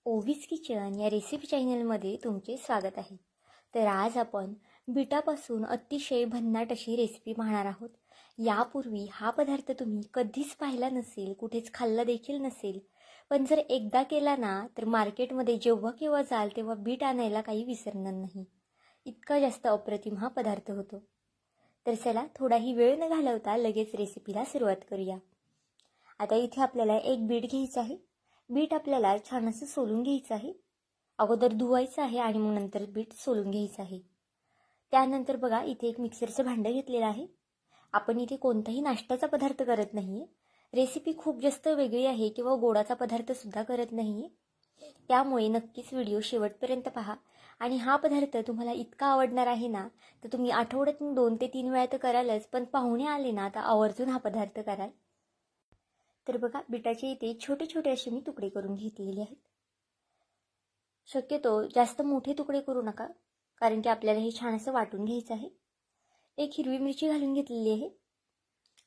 ओवीज kitchen या recipe चॅनलमध्ये तुमचे स्वागत आहे. तर आज आपण बीटापासून अतिशय भन्नाट अशी रेसिपी पाहणार आहोत. यापूर्वी हा पदार्थ तुम्ही कधीच पाहिला नसेल, कुठेच खाल्ला देखील नसेल. पण जर एकदा केला ना तर मार्केटमध्ये जेव्हा केव्हा जाल तेव्हा बीट आणायला काही विसरणार नाही. इतका जास्त अप्रतिम हा पदार्थ होतो. तर चला थोडाही वेळ न घालवता लगेच रेसिपीला सुरुवात करूया. आता इथे आपल्याला एक बीट घ्यायचं आहे. बीट आपल्याला छान असं सोलून घ्यायचं आहे. अगोदर धुवायचं आहे आणि मग नंतर बीट सोलून घ्यायचं आहे. त्यानंतर बघा इथे एक मिक्सरचं भांडं घेतलेलं आहे. आपण इथे कोणताही नाश्त्याचा पदार्थ करत नाही. रेसिपी खूप जास्त वेगळी आहे किंवा गोडाचा पदार्थसुद्धा करत नाही. त्यामुळे नक्कीच व्हिडिओ शेवटपर्यंत पहा. आणि हा पदार्थ तुम्हाला इतका आवडणार आहे ना तर तुम्ही आठवड्यातून 2 ते 3 वेळा तर करालच, पण पाहुणे आले ना तर आवर्जून हा पदार्थ कराल. तर बघा बिटाचे इथे छोटे छोटे असे मी तुकडे करून घेतलेले आहेत. शक्यतो जास्त मोठे तुकडे करू नका, कारण की आपल्याला हे छान असं वाटून घ्यायचं आहे. एक हिरवी मिरची घालून घेतलेली आहे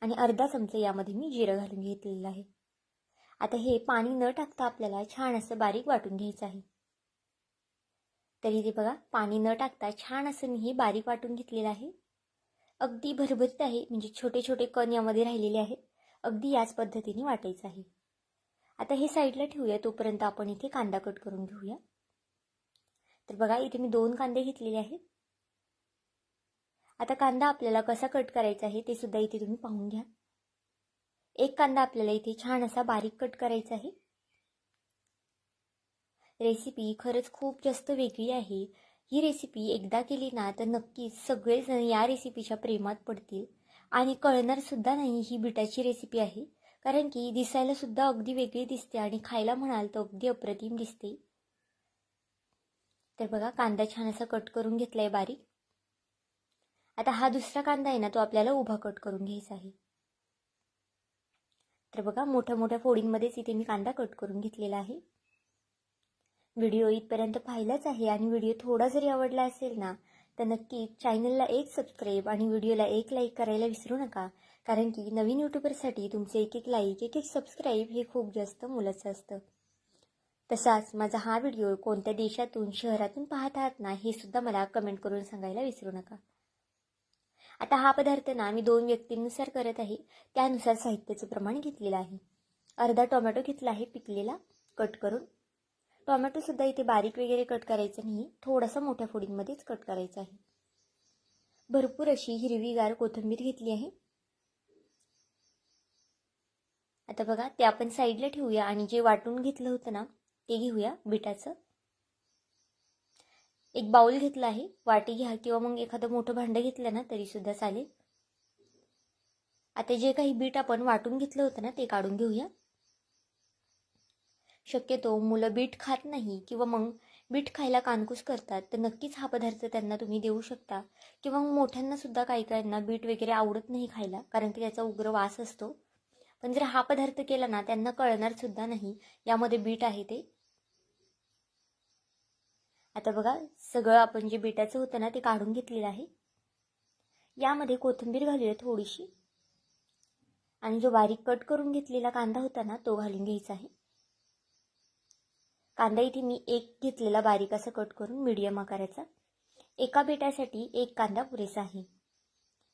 आणि अर्धा चमचा यामध्ये मी जिरं घालून घेतलेलं आहे. आता हे पाणी न टाकता आपल्याला छान असं बारीक वाटून घ्यायचं आहे. तरी ते बघा पाणी न टाकता छान असं मी हे बारीक वाटून घेतलेलं आहे. अगदी भरभरीत आहे, म्हणजे छोटे छोटे कण यामध्ये राहिलेले आहेत. अगदी याच पद्धतीने वाटायचं आहे. आता हे साईडला ठेवूया, तोपर्यंत आपण इथे कांदा कट करून घेऊया. तर बघा इथे मी 2 कांदे घेतलेले आहेत. आता कांदा आपल्याला कसा कट करायचा आहे ते सुद्धा इथे तुम्ही पाहून घ्या. एक कांदा आपल्याला इथे छान असा बारीक कट करायचा आहे. रेसिपी खरंच खूप जास्त वेगळी आहे. ही रेसिपी एकदा केली ना तर नक्कीच सगळेजण या रेसिपीच्या प्रेमात पडतील आणि कळणार सुद्धा नाही ही बिटाची रेसिपी आहे, कारण की दिसायला सुद्धा अगदी वेगळी दिसते आणि खायला म्हणाल तर अगदी अप्रतिम दिसते. तर बघा कांदा छान असा कट करून घेतलाय बारीक. आता हा दुसरा कांदा आहे ना तो आपल्याला उभा कट करून घ्यायचा आहे. तर बघा मोठ्या मोठ्या फोडींमध्येच इथे मी कांदा कट करून घेतलेला आहे. व्हिडिओ इथपर्यंत पाहिलाच आहे आणि व्हिडिओ थोडा जरी आवडला असेल ना तर नक्की चॅनलला एक सबस्क्राईब आणि व्हिडिओला एक लाईक करायला विसरू नका, कारण की नवीन यूट्यूबरसाठी तुमचे एक एक लाईक एक एक सबस्क्राईब हे खूप जास्त मोलाचं असतं. तसाच माझा हा व्हिडिओ कोणत्या देशातून शहरातून पाहत आहात ना हे सुद्धा मला कमेंट करून सांगायला विसरू नका. आता हा पदार्थ ना मी 2 व्यक्तींनुसार करत आहे, त्यानुसार साहित्याचं प्रमाण घेतलेलं आहे. अर्धा टोमॅटो घेतला आहे पिकलेला कट करून. टोमॅटो सुद्धा इथे बारीक वगैरे कट करायचं नाही, थोडासा मोठ्या फोडींमध्येच कट करायचं आहे. भरपूर अशी हिरवीगार कोथिंबीर घेतली आहे. आता बघा ते आपण साईडला ठेवूया आणि जे वाटून घेतलं होतं ना ते घेऊया बिटाचं. एक बाउल घेतला आहे, वाटी घ्या किंवा मग एखादं मोठं भांडं घेतलं ना तरी सुद्धा चालेल. आता जे काही बीट आपण वाटून घेतलं होतं ना ते काढून घेऊया. शक्यतो मुलं बीट खात नाही किंवा मग बीट खायला कानकूस करतात, तर नक्कीच हा पदार्थ त्यांना तुम्ही देऊ शकता. किंवा मग मोठ्यांना सुद्धा काही काहींना बीट वगैरे आवडत नाही खायला, कारण की त्याचा उग्र वास असतो. पण जर हा पदार्थ केला ना त्यांना कळणार सुद्धा नाही यामध्ये बीट आहे ते. आता बघा सगळं आपण जे बीटाचं होतं ना ते काढून घेतलेलं आहे. यामध्ये कोथिंबीर घालूया थोडीशी आणि जो बारीक कट करून घेतलेला कांदा होता ना तो घालून घ्यायचा आहे. कांदा इथे मी एक घेतलेला बारीक असं कट करून मीडियम आकाराचा. एका बीटासाठी एक कांदा पुरेसा आहे.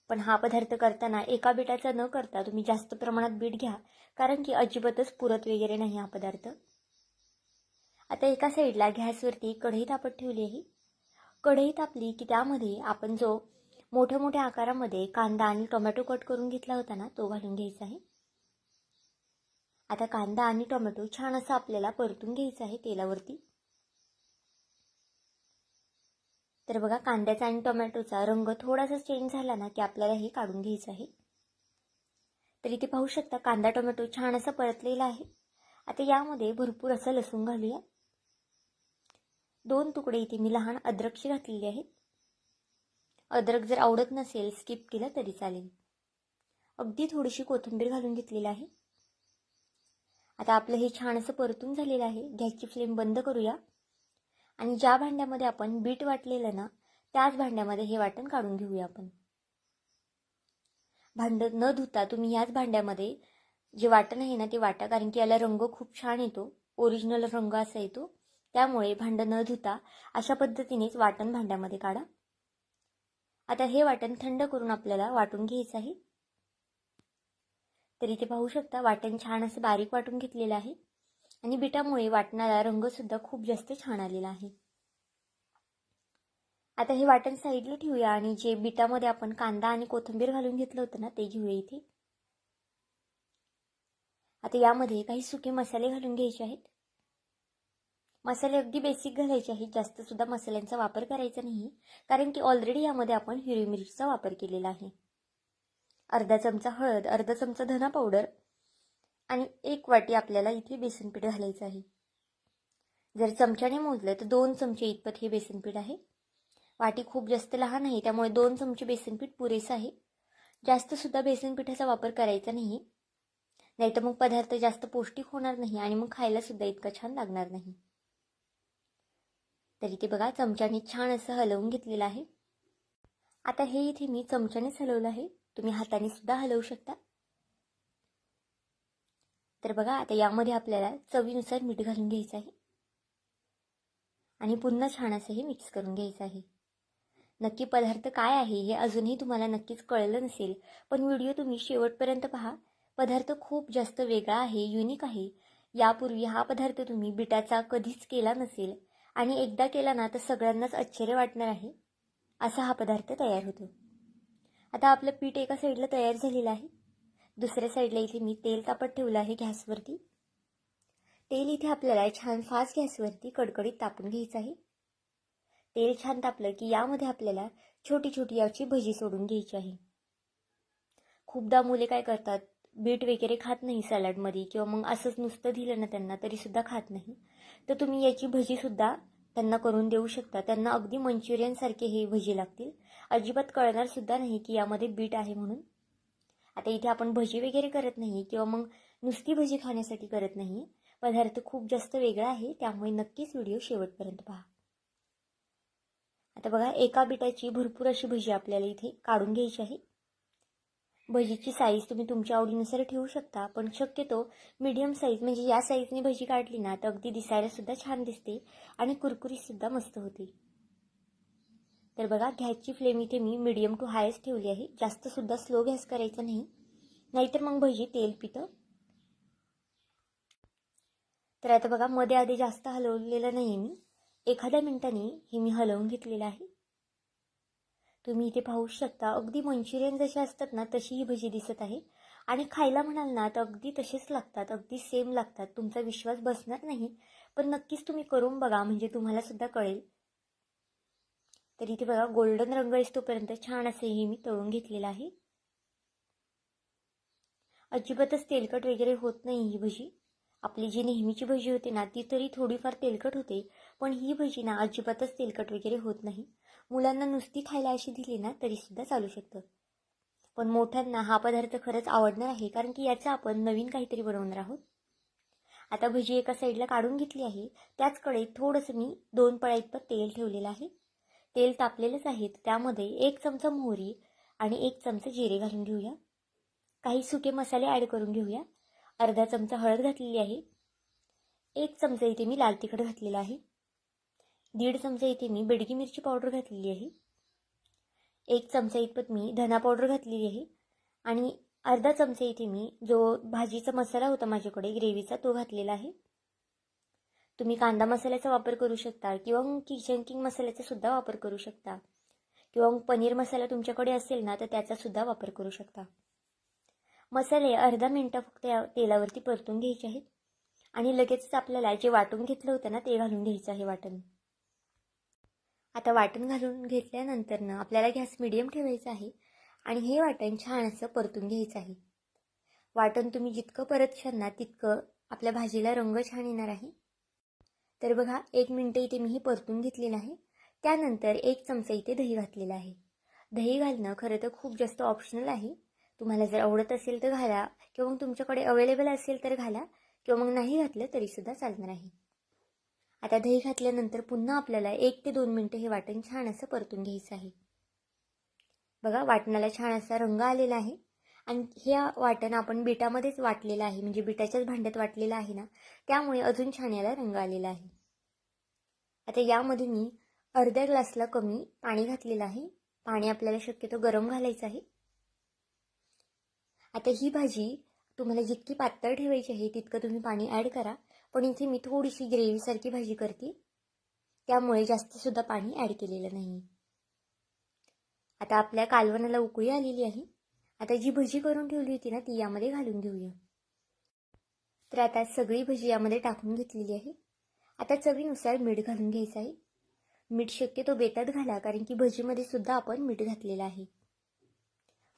पण हा पदार्थ करताना एका बीटाचा न करता तुम्ही जास्त प्रमाणात बीट घ्या, कारण की अजिबातच पुरत वगैरे नाही हा पदार्थ. आता एका साईडला गॅसवरती कढई तापत ठेवली आहे. कढई तापली की त्यामध्ये आपण जो मोठ्या मोठ्या आकारामध्ये कांदा आणि टोमॅटो कट करून घेतला होता ना तो घालून घ्यायचा आहे. आता कांदा आणि टोमॅटो छान असं आपल्याला परतून घ्यायचं आहे तेलावरती. तर बघा कांद्याचा आणि टोमॅटोचा रंग थोडासा चेंज झाला ना की आपल्याला हे काढून घ्यायचं आहे. तर इथे पाहू शकता कांदा टोमॅटो छान असा परतलेला आहे. आता यामध्ये भरपूर असं लसूण घालूया. 2 तुकडे इथे मी लहान अद्रकचे घातलेले आहेत. अद्रक जर आवडत नसेल स्किप केलं तरी चालेल. अगदी थोडीशी कोथिंबीर घालून घेतलेली आहे. आता आपलं हे छान असं परतून झालेलं आहे. गॅसची फ्लेम बंद करूया आणि ज्या भांड्यामध्ये आपण बीट वाटलेलं ना त्याच भांड्यामध्ये हे वाटण काढून घेऊया आपण. भांडं न धुता तुम्ही याच भांड्यामध्ये जे वाटण आहे ना ते वाटा, कारण की याला रंग खूप छान येतो, ओरिजिनल रंग असा येतो. त्यामुळे भांडं न धुता अशा पद्धतीनेच वाटण भांड्यामध्ये काढा. आता हे वाटण थंड करून आपल्याला वाटून घ्यायचं आहे. तर इथे पाहू शकता वाटण छान असं बारीक वाटून घेतलेलं आहे आणि बिटामुळे वाटणाला रंगसुद्धा खूप जास्त छान आलेला आहे. आता हे वाटण साईडला ठेवूया आणि जे बिटामध्ये आपण कांदा आणि कोथिंबीर घालून घेतलं होतं ना ते घेऊया इथे. आता यामध्ये काही सुके मसाले घालून घ्यायचे आहेत. मसाले अगदी बेसिक घालायचे आहेत, जास्त सुद्धा मसाल्यांचा वापर करायचा नाही, कारण की ऑलरेडी यामध्ये आपण हिरवी मिरचीचा वापर केलेला आहे. अर्धा चमचा हळद, अर्धा चमचा धना पावडर आणि 1 वाटी आपल्याला इथे बेसन पीठ घालायचं आहे. जर चमच्याने मोजलं तर 2 चमचे इतपत हे बेसन पीठ आहे. वाटी खूप जास्त लहान आहे त्यामुळे 2 चमचे बेसन पीठ पुरेसं आहे. जास्त सुद्धा बेसन पिठाचा वापर करायचा नाही, नाहीतर मग पदार्थ जास्त पौष्टिक होणार नाही आणि मग खायला सुद्धा इतकं छान लागणार नाही. तर इथे बघा चमच्याने छान असं हलवून घेतलेलं आहे. आता हे इथे मी चमच्यानेच हलवलं आहे, तुम्ही हाताने सुद्धा हलवू शकता. तर बघा आता यामध्ये आपल्याला चवीनुसार मीठ घालून घ्यायचं आहे आणि पुन्हा छान असं हे मिक्स करून घ्यायचं आहे. नक्की पदार्थ काय आहे हे अजूनही तुम्हाला नक्कीच कळलं नसेल, पण व्हिडिओ तुम्ही शेवटपर्यंत पहा. पदार्थ खूप जास्त वेगळा आहे, युनिक आहे. यापूर्वी हा पदार्थ तुम्ही बिटाचा कधीच केला नसेल आणि एकदा केला ना तर सगळ्यांनाच आश्चर्य वाटणार आहे. असा हा पदार्थ तयार होतो. आता आपलं पीठ एका साईडला तयार झालेलं आहे. दुसऱ्या साईडला इथे मी तेल तापत ठेवलं आहे गॅसवरती. तेल इथे आपल्याला छान फास्ट गॅसवरती कडकडीत तापून घ्यायचं आहे. तेल छान तापलं की यामध्ये आपल्याला छोटी छोटी याची भजी सोडून घ्यायची आहे. खूपदा मुले काय करतात, बीट वगैरे खात नाही सॅलडमध्ये किंवा मग असंच नुसतं दिलं ना त्यांना तरीसुद्धा खात नाही. तर तुम्ही याची भजीसुद्धा त्यांना करून देऊ शकता. त्यांना अगदी मंचुरियनसारखे हे भजी लागतील. अजिबात कळणारसुद्धा नाही की यामध्ये बीट आहे म्हणून. आता इथे आपण भजी वगैरे करत नाही किंवा मग नुसती भजी खाण्यासाठी करत नाही. पदार्थ खूप जास्त वेगळा आहे, त्यामुळे नक्कीच व्हिडिओ शेवटपर्यंत पहा. आता बघा एका बिटाची भरपूर अशी भजी आपल्याला इथे काढून घ्यायची आहे. भजीची साईज तुम्ही तुमच्या आवडीनुसार ठेवू शकता, पण शक्यतो मीडियम साईज म्हणजे या साईजने भजी काढली ना तर अगदी दिसायला सुद्धा छान दिसते आणि कुरकुरीत सुद्धा मस्त होते. तर बघा गॅसची फ्लेम इथे मी मीडियम टू हायच ठेवली आहे. जास्त सुद्धा स्लो गॅस करायचा नाही, नाहीतर मग भजी तेल पितं. तर आता बघा मध्ये आधी जास्त हलवलेलं नाही मी, एखाद्या मिनिटाने हे मी हलवून घेतलेलं आहे. तुम्ही इथे पाहू शकता अगदी मंचुरियन जसे असतात ना तशी ही भजी दिसत आहे आणि खायला म्हणाल ना तर अगदी तसेच लागतात, अगदी सेम लागतात. तुमचा विश्वास बसणार नाही, पण नक्कीच तुम्ही करून बघा म्हणजे तुम्हाला सुद्धा कळेल. तर इथे बघा गोल्डन रंग येतोपर्यंत छान असे हे मी तळून घेतलेलं आहे. अजिबातच तेलकट वगैरे होत नाही ही भजी. आपली जी नेहमीची भजी होते ना ती तरी थोडीफार तेलकट होते, पण ही भजी ना अजिबातच तेलकट वगैरे होत नाही. मुलांना नुसती खायला अशी दिली ना तरीसुद्धा चालू शकतं, पण मोठ्यांना हा पदार्थ खरंच आवडणार आहे, कारण की याचं आपण नवीन काहीतरी बनवणार आहोत. आता भजी एका साईडला काढून घेतली आहे. त्याच कढईत थोडंसं मी 2 पळ्या इतपत तेल ठेवलेलं आहे. तेल तापलेलंच आहे, त्यामध्ये 1 चमचा मोहरी आणि 1 चमचा जिरे घालून घेऊया. काही सुके मसाले ॲड करून घेऊया. अर्धा चमचा हळद घातलेली आहे. 1 चमचा इथे मी लाल तिखट घातलेला आहे. 1.5 चमचा इथे मी बेडगी मिरची पावडर घातलेली आहे. 1 चमचा इतपत मी धना पावडर घातलेली आहे आणि अर्धा चमचा इथे मी जो भाजीचा मसाला होता माझ्याकडे ग्रेव्हीचा तो घातलेला आहे. तुम्ही कांदा मसाल्याचा वापर करू शकता किंवा मग किचन किंग मसाल्याचा सुद्धा वापर करू शकता किंवा मग पनीर मसाला तुमच्याकडे असेल ना तर त्याचा सुद्धा वापर करू शकता. मसाले अर्धा मिनिट फक्त तेलावरती परतून घ्यायचे आहेत आणि लगेचच आपल्याला जे वाटून घेतलं होतं ना ते घालून घ्यायचं आहे वाटण. आता वाटण घालून घेतल्यानंतर ना आपल्याला गॅस मिडियम ठेवायचा आहे आणि हे वाटण छान असं परतून घ्यायचं आहे. वाटण तुम्ही जितकं परतशाल ना तितकं आपल्या भाजीला रंग छान येणार आहे. तर बघा 1 मिनिट इथे मी हे परतून घेतलेलं आहे. त्यानंतर 1 चमचा इथे दही घातलेला आहे. दही घालणं खरं तर खूप जास्त ऑप्शनल आहे. तुम्हाला जर आवडत असेल तर घाला किंवा मग तुमच्याकडे अवेलेबल असेल तर घाला किंवा मग नाही घातलं तरीसुद्धा चालणार आहे. आता दही घातल्यानंतर पुन्हा आपल्याला 1 ते 2 मिनिटं हे वाटण छान असं परतून घ्यायचं आहे. बघा वाटणाला छान असा रंग आलेला आहे आणि हे वाटण आपण बिटामध्येच वाटलेलं आहे, म्हणजे बिटाच्याच भांड्यात वाटलेलं आहे ना, त्यामुळे अजून छान याला रंग आलेला आहे. आता यामध्ये मी अर्ध्या ग्लासला कमी पाणी घातलेलं आहे. पाणी आपल्याला शक्यतो गरम घालायचं आहे. आता ही भाजी तुम्हाला जितकी पातळ ठेवायची आहे तितकं तुम्ही पाणी ॲड करा. पण इथे मी थोडीशी ग्रेव्हीसारखी भाजी करते, त्यामुळे जास्तसुद्धा पाणी ॲड केलेलं नाही. आता आपल्या कालवणाला उकळी आलेली आहे. आता जी भजी करून ठेवली होती ना ती यामध्ये घालून घेऊया. तर आता सगळी भजी यामध्ये टाकून घेतलेली आहे. आता चवीनुसार मीठ घालून घ्यायचं आहे. मीठ शक्यतो बेतात घाला, कारण की भजीमध्ये सुद्धा आपण मीठ घातलेलं आहे.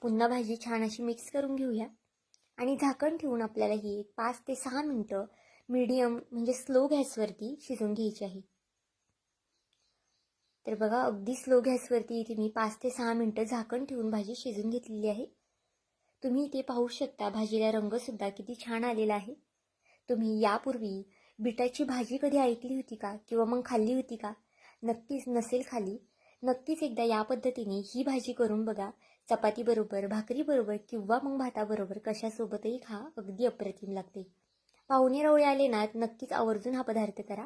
पुन्हा भाजी छान अशी मिक्स करून घेऊया आणि झाकण ठेवून आपल्याला ही 5 ते 6 मिनटं मीडियम म्हणजे स्लो गॅसवरती शिजवून घ्यायची आहे. तर बघा, अगदी स्लो गॅसवरती इथे मी 5 ते 6 मिनटं झाकण ठेवून भाजी शिजून घेतलेली आहे. तुम्ही इथे पाहू शकता भाजीला रंगसुद्धा किती छान आलेला आहे. तुम्ही यापूर्वी बिटाची भाजी कधी ऐकली होती का, किंवा मग खाल्ली होती का? नक्कीच नसेल खाल्ली, नक्कीच एकदा या पद्धतीने ही भाजी करून बघा. चपातीबरोबर, भाकरीबरोबर किंवा मग भाताबरोबर कशासोबतही खा, अगदी अप्रतिम लागते. पाहुणे रावळे आले ना, नक्कीच आवर्जून हा पदार्थ करा.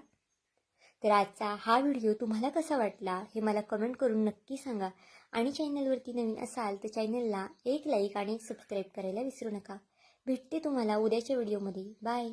तर आजचा हा व्हिडिओ तुम्हाला कसा वाटला हे मला कमेंट करून नक्की सांगा. आणि चॅनलवरती नवीन असाल तर चॅनलला एक लाईक आणि एक सबस्क्राईब करायला विसरू नका. भेटते तुम्हाला उद्याच्या व्हिडिओमध्ये. बाय.